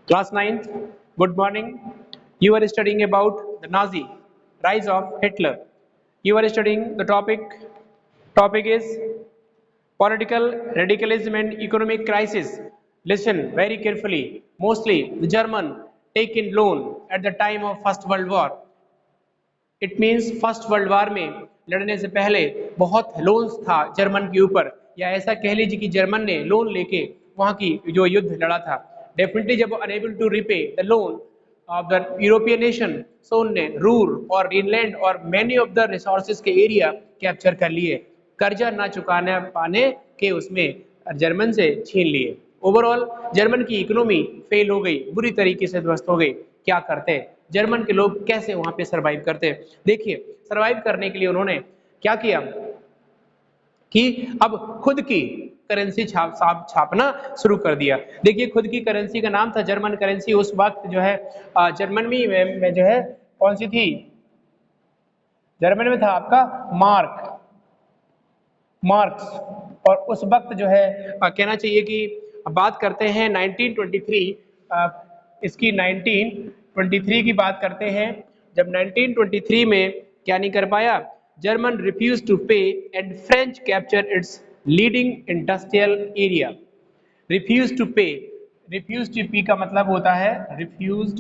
Class 9th, good morning. You are studying about the Nazi, rise of Hitler. You are studying the topic is political radicalism and economic crisis. Listen very carefully. Mostly the German taken loan at the time of First World War. It means first world war में लड़ने से पहले बहुत loans था German के ऊपर, या ऐसा कह लीजिए कि जर्मन ने लोन लेके वहां की जो युद्ध लड़ा था। डेफिनेटली जब unable to repay the loan of the European nation, so उनने रूर और ग्रीनलैंड और मैनी ऑफ द रिसोर्सेज के एरिया कैप्चर कर लिए, कर्जा ना चुकाने पाने के उसमें जर्मन से छीन लिए। ओवरऑल जर्मन की इकोनॉमी फेल हो गई, बुरी तरीके से ध्वस्त हो गई। क्या करते हैं जर्मन के लोग, कैसे वहां पे सरवाइव करते हैं? देखिए, सरवाइव करने के लिए उन्होंने क्या किया कि अब खुद की करेंसी छापना शुरू कर दिया। देखिए, खुद की करेंसी का नाम था जर्मन करेंसी। उस वक्त जो है जर्मन में जो है कौन सी थी? जर्मन में था आपका मार्क्स। और उस वक्त जो है कहना चाहिए कि बात करते हैं 1923, इसकी 1923 की बात करते हैं। जब 1923 में क्या नहीं कर पाया, German refuse to pay and French capture its leading industrial area. Refuse to pay का मतलब होता है रिफ्यूज्ड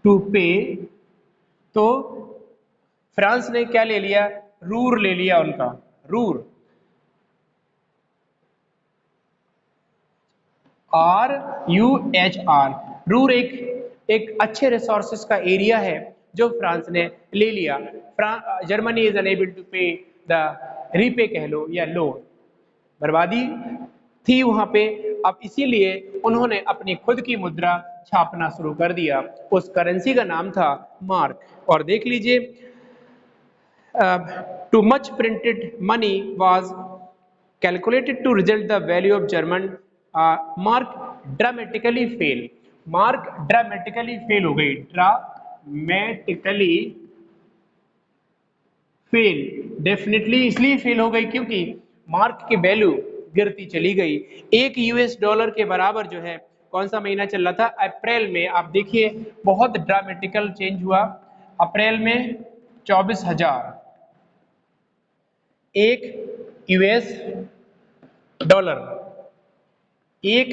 टू पे। तो फ्रांस ने क्या ले लिया? रूर ले लिया उनका, रूर, RUHR। रूर एक अच्छे रिसोर्सेज का एरिया है जो फ्रांस ने ले लिया। जर्मनी इज अनेबल टू पे द रीपे कह लो या लोन, बर्बादी थी वहां पे। अब इसीलिए उन्होंने अपनी खुद की मुद्रा छापना शुरू कर दिया। उस करेंसी का नाम था मार्क। और देख लीजिए, too much printed money was calculated to result the value of German mark dramatically fail। Mark dramatically fail हो गई, ड्रामेटिकली फेल। डेफिनेटली इसलिए फेल हो गई क्योंकि मार्क की वैल्यू गिरती चली गई। एक यूएस डॉलर के बराबर जो है, कौन सा महीना चल रहा था? अप्रैल में। आप देखिए बहुत ड्रामेटिकल चेंज हुआ। अप्रैल में 24,000 एक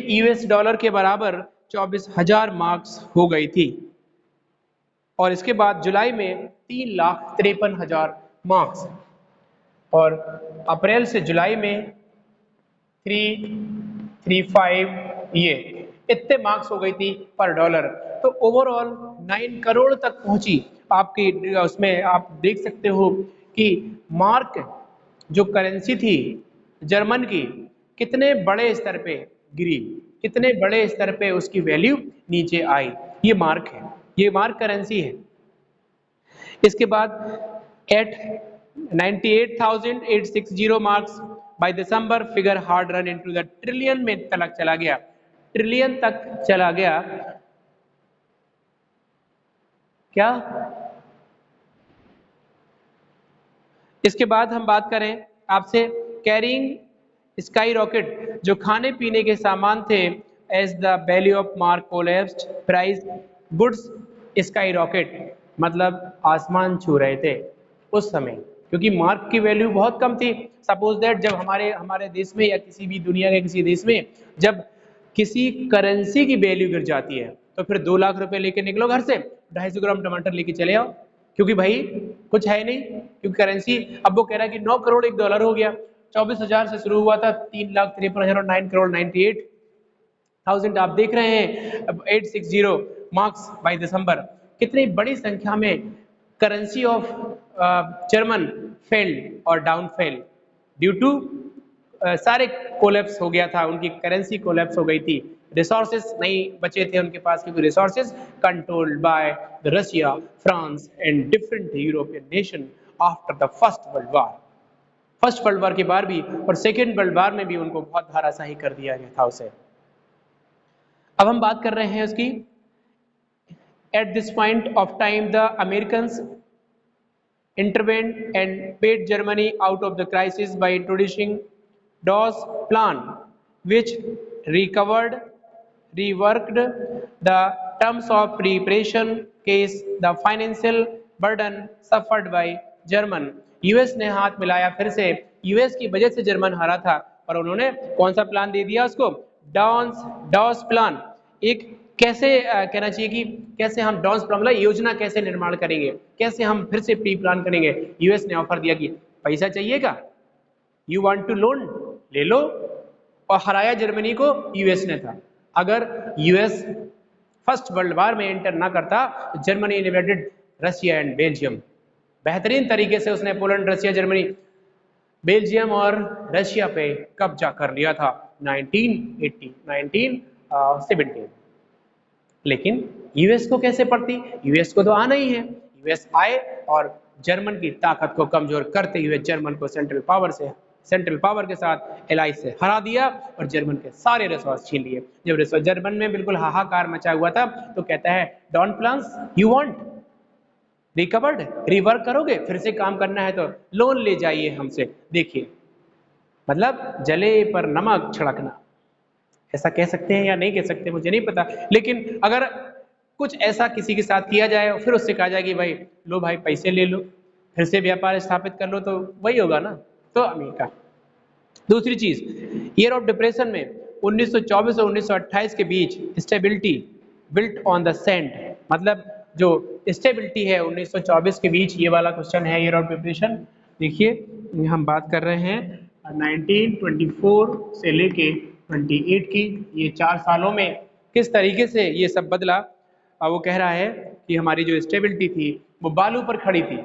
यूएस डॉलर के बराबर 24,000 मार्क्स हो गई थी। और इसके बाद जुलाई में 3,53,000 मार्क्स, और अप्रैल से जुलाई में 335 ये इतने मार्क्स हो गई थी पर डॉलर। तो ओवरऑल 9 करोड़ तक पहुंची आपकी। उसमें आप देख सकते हो कि मार्क जो करेंसी थी जर्मन की, कितने बड़े स्तर पे गिरी, कितने बड़े स्तर पे उसकी वैल्यू नीचे आई। ये मार्क है, ये मार्क करेंसी है। इसके बाद at 98,860 marks by December, figure hard run into the trillion में तक चला गया, ट्रिलियन तक चला गया। क्या? इसके बाद हम बात करें आपसे कैरिंग स्काई रॉकेट, जो खाने पीने के सामान थे, as the value of mark collapsed, price goods skyrocket, मतलब आसमान छू रहे थे उस समय, क्योंकि मार्क की वैल्यू बहुत कम थी। सपोज दैट जब हमारे देश में या किसी भी दुनिया के किसी देश में जब किसी करेंसी की वैल्यू गिर जाती है, तो फिर 2 लाख रुपए लेके निकलो घर से, 250 ग्राम टमाटर लेके चले आओ, क्योंकि भाई कुछ है नहीं, क्योंकि करेंसी। अब वो कह रहा है कि 9 करोड़ एक डॉलर हो गया। 24,000 से शुरू हुआ था, 3,53,000 और 9 करोड़ 98,000 आप देख रहे हैं। 860 मार्क्स बाय दिसंबर। कितनी बड़ी संख्या में करेंसी ऑफ जर्मन फेल्ड और डाउन फेल ड्यू टू सारे कोलैप्स हो गया था, उनकी करेंसी कोलैप्स हो गई थी। रिसोर्सेस नहीं बचे थे उनके पास, क्योंकि resources controlled by the Russia, France and different European nation after the first world war. First world war के बाद भी और सेकेंड वर्ल्ड वॉर में भी उनको बहुत धाराशाही कर दिया गया था उसे। अब हम बात कर रहे हैं उसकी। At this point of time the Americans intervened and paid Germany out of the crisis by introducing Dawes Plan, which reworked the terms of preparation case the financial burden suffered by German। US ने हाथ मिलाया फिर से, US की वजह से German हारा था और उन्होंने कौन सा प्लान दे दिया उसको, डॉस प्लान। एक कैसे कहना चाहिए कि कैसे हम डॉस प्लान मतलब योजना कैसे निर्माण करेंगे, कैसे हम फिर से प्री प्लान करेंगे। यूएस ने ऑफर दिया कि पैसा चाहिएगा, यू वांट टू लोन, ले लो। और हराया जर्मनी को यूएस ने था। अगर यूएस फर्स्ट वर्ल्ड वार में एंटर ना करता तो Germany invaded Russia and Belgium. बेहतरीन तरीके से उसने पोलैंड, रशिया, जर्मनी, बेल्जियम और रशिया पे कब्जा कर लिया था 1970। लेकिन यूएस को कैसे पड़ती, यूएस को तो आना ही है। यूएस आए और जर्मन की ताकत को कमजोर करते हुए जर्मन को सेंट्रल पावर के साथ एलाइज से हरा दिया और जर्मन के सारे रिसोर्स छीन लिए। जब रिसोर्स जर्मन में बिल्कुल हाहाकार मचा हुआ था तो कहता है Dawes plans you want recovered, rework करोगे, फिर से काम करना है तो लोन ले जाइए हमसे। देखिए मतलब जले पर नमक छिड़कना, ऐसा कह सकते हैं या नहीं कह सकते मुझे नहीं पता, लेकिन अगर कुछ ऐसा किसी के साथ किया जाए और फिर उससे कहा जाए कि भाई लो भाई पैसे ले लो, फिर से व्यापार स्थापित कर लो, तो वही होगा ना। तो अमेरिका। दूसरी चीज, ईयर ऑफ डिप्रेशन में 1924 और 1928 के बीच stability built on the sand, मतलब जो स्टेबिलिटी है 1924 के बीच, ये वाला क्वेश्चन है ईयर ऑफ डिप्रेशन। देखिए हम बात कर रहे हैं 1924 से लेके 28 की, ये 4 सालों में किस तरीके से ये सब बदला। वो कह रहा है कि हमारी जो स्टेबिलिटी थी वो बालू पर खड़ी थी,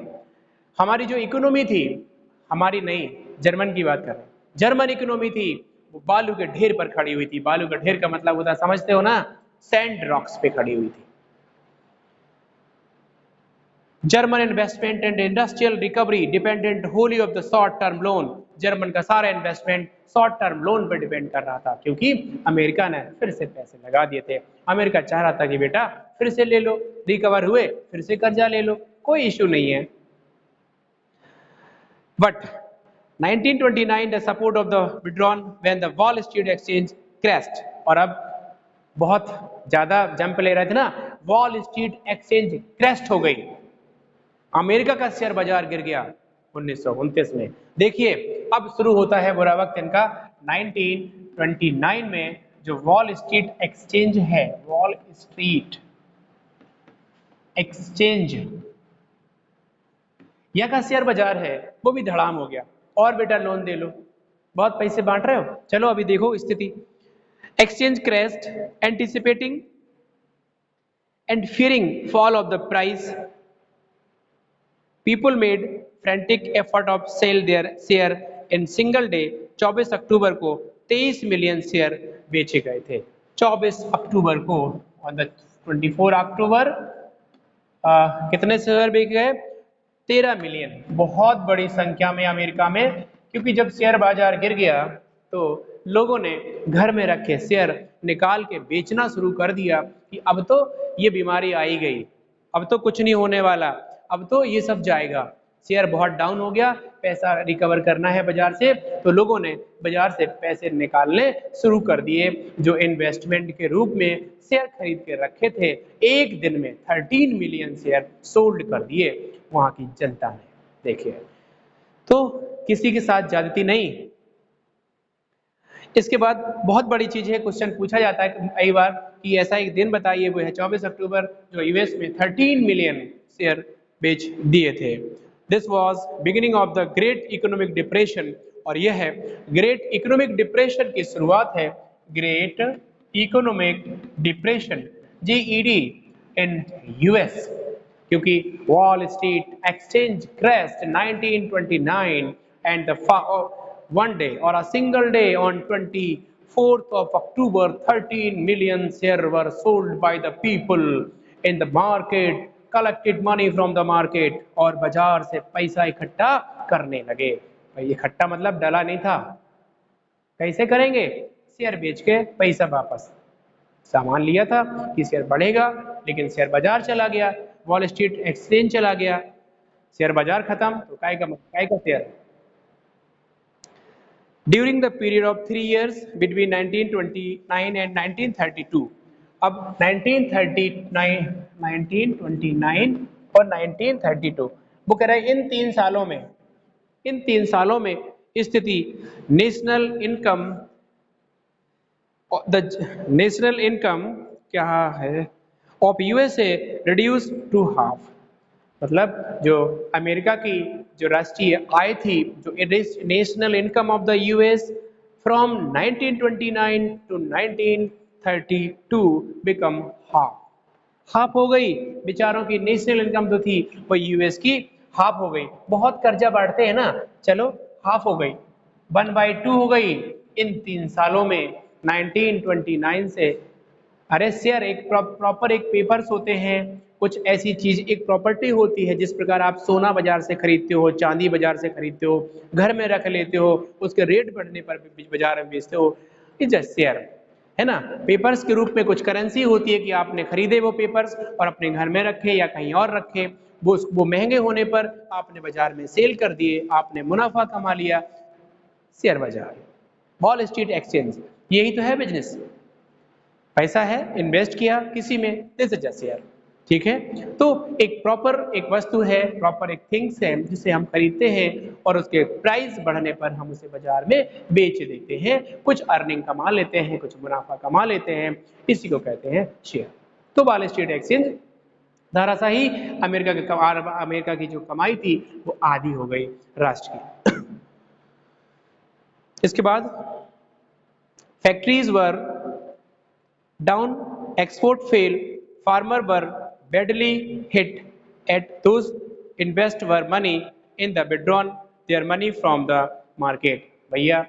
हमारी जो इकोनॉमी थी, हमारी नहीं जर्मन की बात कर रहे हैं, जर्मन इकोनॉमी थी वो बालू के ढेर पर खड़ी हुई थी। बालू का ढेर का मतलब होता है समझते हो ना, सैंड रॉक्स पे खड़ी हुई थी। German investment and industrial recovery dependent Holi of the short term loan, German का सारा इन्वेस्टमेंट शॉर्ट टर्म लोन पर डिपेंड कर रहा था, क्योंकि अमेरिका ने फिर से पैसे लगा दिए थे। अमेरिका चाह रहा था कि बेटा फिर से ले लो, रिकवर हुए फिर से कर्जा ले लो, कोई इश्यू नहीं है। But 1929 the support of the withdrawn when the Wall Street Exchange crashed, और अब बहुत ज्यादा जंप ले रहे थे ना, वॉल स्ट्रीट एक्सचेंज क्रैश हो गई, अमेरिका का शेयर बाजार गिर गया 1929 में। देखिए अब शुरू होता है बुरा वक्त इनका। 1929 में जो वॉल स्ट्रीट एक्सचेंज है, वॉल स्ट्रीट एक्सचेंज या का शेयर बाजार है, वो भी धड़ाम हो गया। और बेटा लोन दे लो, बहुत पैसे बांट रहे हो, चलो अभी देखो स्थिति। Exchange crashed anticipating and fearing fall of the price, people made frantic effort of sell their share in single day। 24 अक्टूबर को 23 मिलियन शेयर बेचे गए थे। 24 अक्टूबर को और 24 अक्टूबर कितने शेयर बेचे गए, 13 मिलियन, बहुत बड़ी संख्या में अमेरिका में। क्योंकि जब शेयर बाजार गिर गया तो लोगों ने घर में रखे शेयर निकाल के बेचना शुरू कर दिया कि अब तो ये बीमारी आई गई, अब तो कुछ नहीं होने वाला, अब तो ये सब जाएगा। शेयर बहुत डाउन हो गया, पैसा रिकवर करना है बाजार से, तो लोगों ने बाजार से पैसे निकालने शुरू कर दिए जो इन्वेस्टमेंट के रूप में शेयर खरीद के रखे थे। एक दिन में 13 मिलियन शेयर सोल्ड कर दिए वहां की जनता ने। देखिए तो किसी के साथ ज्यादती नहीं। इसके बाद बहुत बड़ी चीज है, क्वेश्चन पूछा जाता है कई बार कि ऐसा एक दिन बताइए, वो है 24 अक्टूबर जो यूएस में 13 मिलियन शेयर बेच दिए थे। This was beginning of the great economic depression, और यह है ग्रेट इकोनॉमिक डिप्रेशन की शुरुआत है। Great economic depression GED in US, क्योंकि Wall Street exchange crashed 1929 and the one day or a single day on 24th of October 13 million shares were sold by the people in the market, collected money from the market, और बाजार से पैसा इकट्ठा करने लगे। भाई इकट्ठा मतलब डला नहीं था, कैसे करेंगे, शेयर बेच के पैसा वापस, सामान लिया था कि शेयर बढ़ेगा लेकिन शेयर बाजार चला गया, वॉल स्ट्रीट एक्सचेंज चला गया, शेयर बाजार खत्म तो काय का share. During the period of 3 years between 1929 and 1932, अब 1939, 1929 और 1932 वो कह रहे हैं इन तीन सालों में स्थिति national income the national income क्या है of USA reduce to half. मतलब जो अमेरिका की जो राष्ट्रीय आय थी, जो national income of the US from 1929 to 1932 become half. Half हो गई, बेचारों की नेशनल इनकम जो थी वो यूएस की हाफ हो गई। बहुत कर्जा बांटते हैं ना, चलो हाफ हो गई, 1/2 हो गई इन 3 सालों में 1929 से। अरे शेयर एक प्रॉपर एक पेपर्स होते हैं, कुछ ऐसी चीज एक प्रॉपर्टी होती है, जिस प्रकार आप सोना बाजार से खरीदते हो, चांदी बाजार से खरीदते हो, घर में रख लेते हो, उसके रेट बढ़ने पर बाजार में बेचते हो, इज अ शेयर, है ना। पेपर्स के रूप में कुछ करेंसी होती है कि आपने खरीदे वो पेपर्स और अपने घर में रखे या कहीं और रखे, वो महंगे होने पर आपने बाजार में सेल कर दिए, आपने मुनाफा कमा लिया। शेयर बाजार, वॉल स्ट्रीट एक्सचेंज, यही तो है बिजनेस। पैसा है, इन्वेस्ट किया किसी में, दिस इज अ शेयर। ठीक है, तो एक प्रॉपर एक वस्तु है, प्रॉपर एक थिंग्स है जिसे हम खरीदते हैं और उसके प्राइस बढ़ने पर हम उसे बाजार में बेच देते हैं, कुछ अर्निंग कमा लेते हैं, कुछ मुनाफा कमा लेते हैं, इसी को कहते हैं शेयर। तो वॉल स्ट्रीट एक्सचेंज धराशाही अमेरिका की जो कमाई थी वो आधी हो गई राष्ट्र की। इसके बाद factories were down, export fail, farmer were badly hit at those invest were money in the withdrawn their money from the market। भैया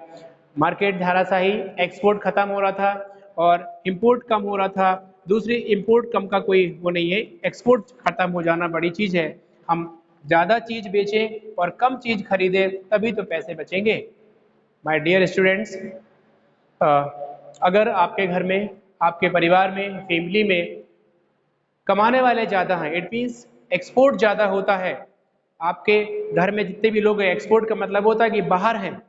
मार्केट धाराशाही, एक्सपोर्ट खत्म हो रहा था और इंपोर्ट कम हो रहा था। दूसरी इंपोर्ट कम का कोई वो नहीं है, एक्सपोर्ट खत्म हो जाना बड़ी चीज है। हम ज्यादा चीज बेचें और कम चीज खरीदें तभी तो पैसे बचेंगे। माय डियर स्टूडेंट्स, अगर आपके घर में, आपके परिवार में, फैमिली में कमाने वाले ज़्यादा हैं, इट मीन्स एक्सपोर्ट ज़्यादा होता है, आपके घर में जितने भी लोग हैं, एक्सपोर्ट का मतलब होता है कि बाहर हैं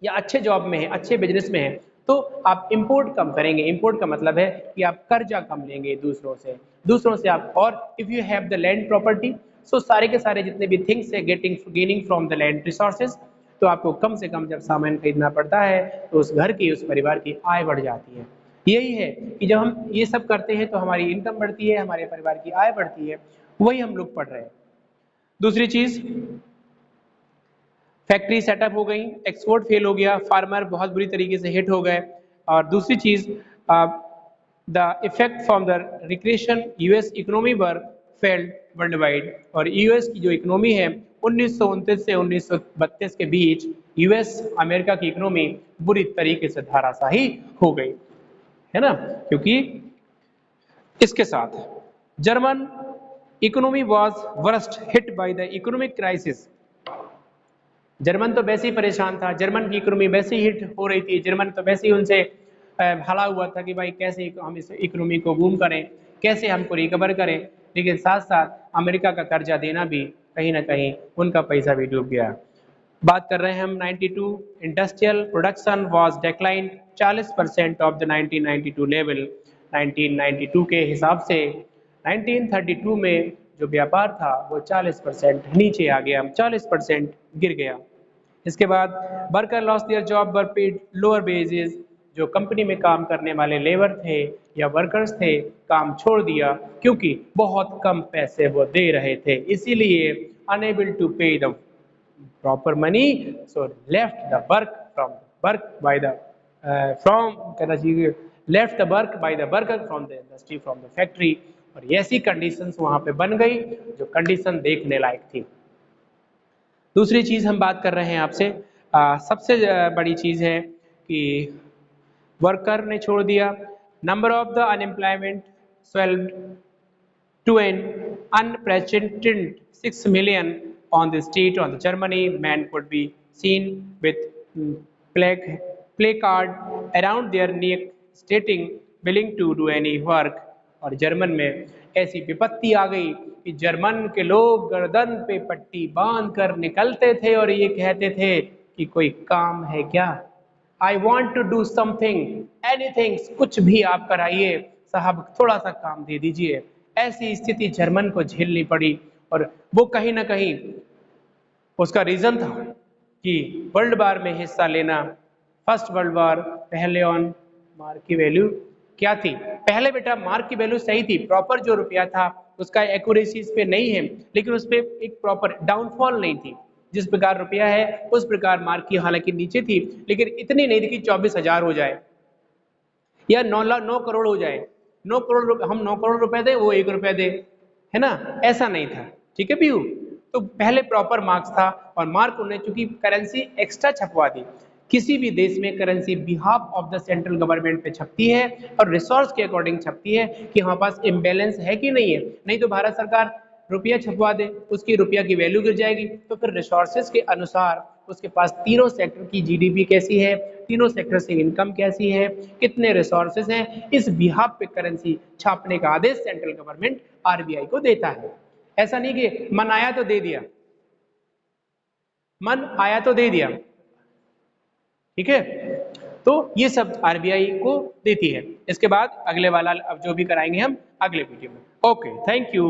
या अच्छे जॉब में हैं, अच्छे बिजनेस में हैं, तो आप इंपोर्ट कम करेंगे। इंपोर्ट का मतलब है कि आप कर्जा कम लेंगे दूसरों से आप। और if you have the land property, so सारे के सारे जितने भी थिंग्स है gaining from the land resources, तो आपको कम से कम जब सामान खरीदना पड़ता है तो उस घर की, उस परिवार की आय बढ़ जाती है। यही है कि जब हम ये सब करते हैं तो हमारी इनकम बढ़ती है, हमारे परिवार की आय बढ़ती है, वही हम लोग पढ़ रहे हैं। दूसरी चीज, फैक्ट्री सेटअप हो गई, एक्सपोर्ट फेल हो गया, फार्मर बहुत बुरी तरीके से हिट हो गए। और दूसरी चीज, the effect from the recreation US economy were failed world wide. और यूएस की जो इकोनॉमी है 1929 से 1932 के बीच यूएस अमेरिका की इकोनॉमी बुरी तरीके से धराशाही हो गई, है ना। क्योंकि इसके साथ German economy was worst hit by the economic crisis. German तो वैसे ही परेशान था, जर्मन की इकोनॉमी वैसे ही हिट हो रही थी, जर्मन तो वैसे ही उनसे हला हुआ था कि भाई कैसे हम इस इकोनॉमी को बूम करें, कैसे हमको रिकवर करें। लेकिन साथ साथ अमेरिका का कर्जा देना भी कहीं ना कहीं उनका पैसा भी डूब गया। बात कर रहे हैं हम 92, industrial production was decline 40% of the 1992 level. 1992 के हिसाब से 1932 में जो व्यापार था वो 40% नीचे आ गया, 40% गिर गया। इसके बाद worker loss their job were paid lower wages. जो कंपनी में काम करने वाले लेबर थे या वर्कर्स थे, काम छोड़ दिया क्योंकि बहुत कम पैसे वो दे रहे थे, इसीलिए अनेबल टू पे the proper money, so left the work from work by the left the work by the worker from the industry, from the factory। और ऐसी कंडीशंस वहां पे बन गई जो कंडीशन देखने लायक थी। दूसरी चीज हम बात कर रहे हैं आपसे, सबसे बड़ी चीज है कि वर्कर ने छोड़ दिया। Number of the unemployment swelled to an unprecedented 6 million on the street on the Germany. Men could be seen with placard around their neck stating willing to do any work। और German में ऐसी विपत्ति आ गई कि German के लोग गर्दन पे पट्टी बांध कर निकलते थे और ये कहते थे कि कोई काम है क्या, I want to do something, anything, कुछ भी आप कराइए, साहब थोड़ा सा काम दे दीजिए। ऐसी स्थिति जर्मन को झेलनी पड़ी और वो कहीं ना कहीं उसका रीजन था कि वर्ल्ड वार में हिस्सा लेना। फर्स्ट वर्ल्ड वार, पहले ऑन मार्क की वैल्यू क्या थी? पहले बेटा मार्क की वैल्यू सही थी, प्रॉपर जो रुपया था उसका एक्यूरेसी इस पे नहीं है, लेकिन उस पे एक प्रॉपर डाउनफॉल नहीं थी। जिस प्रकार रुपया है उस प्रकार मार्क की हालांकि नीचे थी, लेकिन इतनी नहीं थी कि 24,000 हो जाए या 9 करोड़ हो जाए। 9 करोड़ हम 9 करोड़ रुपए दे, वो 1 रुपया दे, है ना, ऐसा नहीं था। ठीक है पीयू? तो पहले प्रॉपर मार्क्स था और मार्क उन्होंने चूंकि करेंसी एक्स्ट्रा छपवा दी। किसी भी देश में currency behalf of the central government पे छपती है और रिसोर्स के अकॉर्डिंग छपती है कि हमारे पास इम्बैलेंस है कि नहीं है। नहीं तो भारत सरकार रुपया छपवा दे, उसकी रुपया की वैल्यू गिर जाएगी, तो फिर रिसोर्सेज के अनुसार उसके पास तीनों सेक्टर की जीडीपी कैसी है, तीनों सेक्टर से इनकम कैसी है, कितने रिसोर्सेज हैं, इस बिहाफ पे करेंसी छापने का आदेश सेंट्रल गवर्नमेंट आरबीआई को देता है। ऐसा नहीं कि मन आया तो दे दिया, मन आया तो दे दिया। ठीक है, तो ये सब आरबीआई को देती है। इसके बाद अगले वाला अब जो भी कराएंगे हम अगले वीडियो में। Okay, thank you.